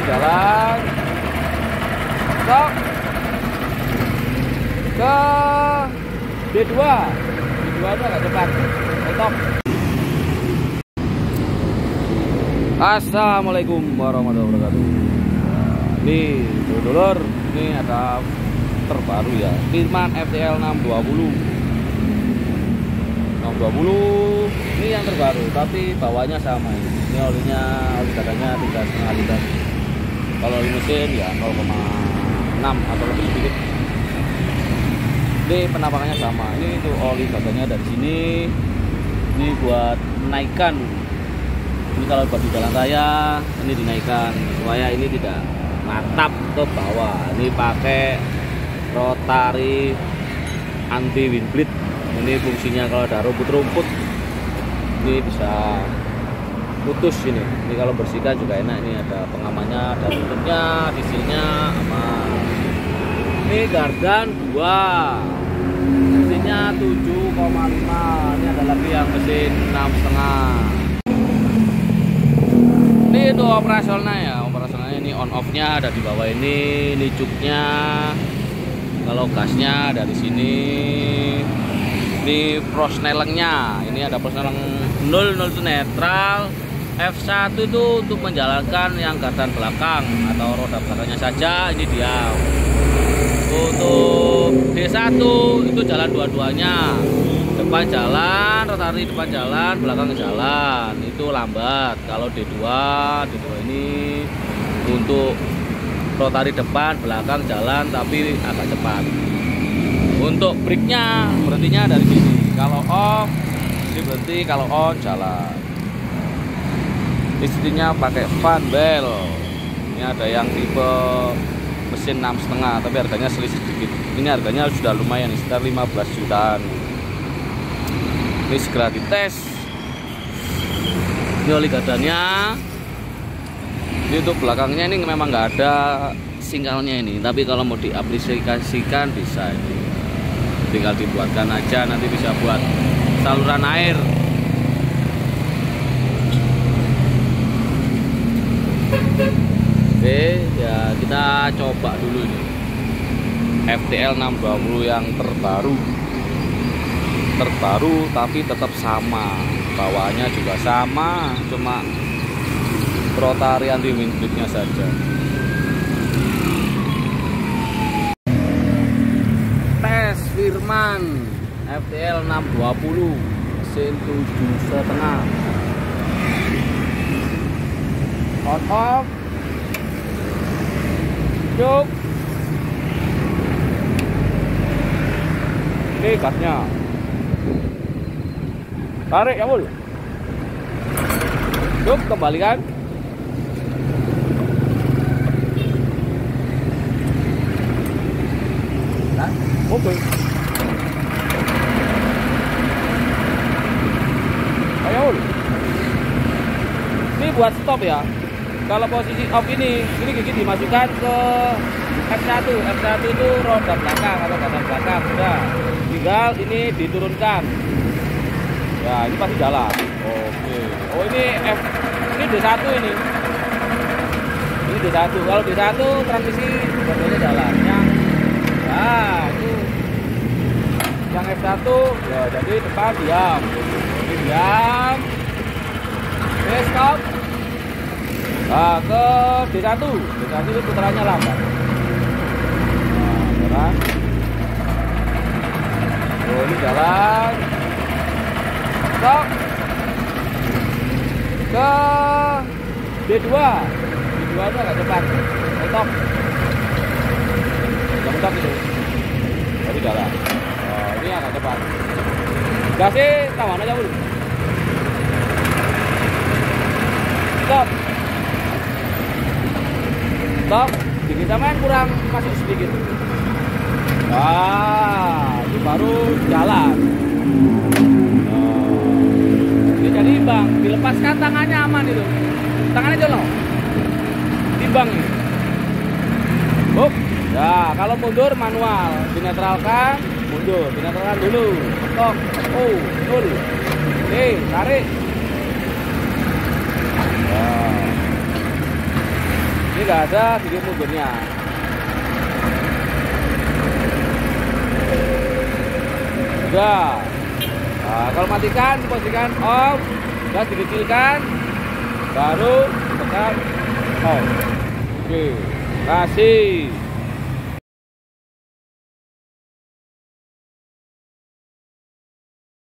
jalan. Stop. Ke D2. D2 itu agak cepat. Stop. Assalamualaikum warahmatullahi wabarakatuh. Ini dulur, ini ada terbaru ya, Firman FTL 620. Ini yang terbaru, tapi bawahnya sama ini. Ini oli katanya 3,5 liter. Kalau oli mesin ya 0,6 atau lebih sedikit. Ini penampakannya sama. Ini itu oli katanya dari sini. Ini buat menaikkan. Ini kalau buat di jalan raya, ini dinaikkan supaya ini tidak natap ke bawah. Ini pakai rotary anti wind bleed. Ini fungsinya kalau ada rumput-rumput ini bisa putus ini. Ini kalau bersihkan juga enak. Ini ada pengamannya, ada tutupnya, dieselnya aman. Ini gardan 2, mesinnya 7,5. Ini ada lagi yang mesin 6,5. Ini itu operasionalnya ya, operasionalnya ini on off-nya ada di bawah ini cuknya. Kalau gasnya dari sini. Ini prosnelengnya, ini ada prosneleng 0 itu netral, F1 itu untuk menjalankan yang gardan belakang atau roda belakangnya saja, ini diam. Untuk D1 itu jalan dua-duanya, depan jalan, rotari depan jalan, belakang jalan, itu lambat. Kalau D2 ini untuk rotari depan, belakang jalan tapi agak cepat. Untuk breaknya berhentinya dari sini. Kalau off ini berhenti, kalau on jalan. Istrinya pakai fan bell. Ini ada yang tipe mesin 6,5 tapi harganya selisih sedikit. Ini harganya sudah lumayan, sekitar 15 jutaan. Ini segera dites. Ini oli gardannya. Ini untuk belakangnya ini memang nggak ada sinyalnya ini, tapi kalau mau diaplikasikan bisa ini. Tinggal dibuatkan aja, nanti bisa buat saluran air. Oke ya, kita coba dulu ini FTL 620 yang terbaru tapi tetap sama, bawahnya juga sama, cuma rotary anti wind bleed-nya saja. Firman FTL 620 mesin 7,5 on off cuk. Ini gasnya tarik ya bul, cuk, kembalikan. Nah, oke. Ini buat stop ya. Kalau posisi off ini gigi dimasukkan ke F1. F1 itu roda belakang atau gardan belakang. Sudah, tinggal ini diturunkan. Ya, ini pasti jalan. Oke. Oh, ini D1 ini. Ini D1. Kalau D1 transmisi dua-duanya jalan. Yang F1 ya, jadi depan diam. Ini diam. Oke, stop. Nah, ke D1 itu putarannya lambat. Nah, jalan. Oh, ini jalan. Stop. Ke D2 itu agak cepat. Stop. Stop itu. Jadi jalan. Oh, ini agak cepat. Gasnya tahan aja dulu. Stop. Stop. Dikit main kurang masuk sedikit. Wah, itu baru jalan. Ini jadi imbang. Dilepaskan tangannya aman itu. Tangannya jolong. Timbang ini. Up. Ya, kalau mundur manual, dinetralkan, mundur, dinetralkan dulu. Stop. Oh, dulu. Oke, tarik. Wow. Ini nggak ada sedikit mundurnya. Udah. Nah, kalau matikan, posisikan off, gas dikecilkan, baru tekan off. Oke, kasih.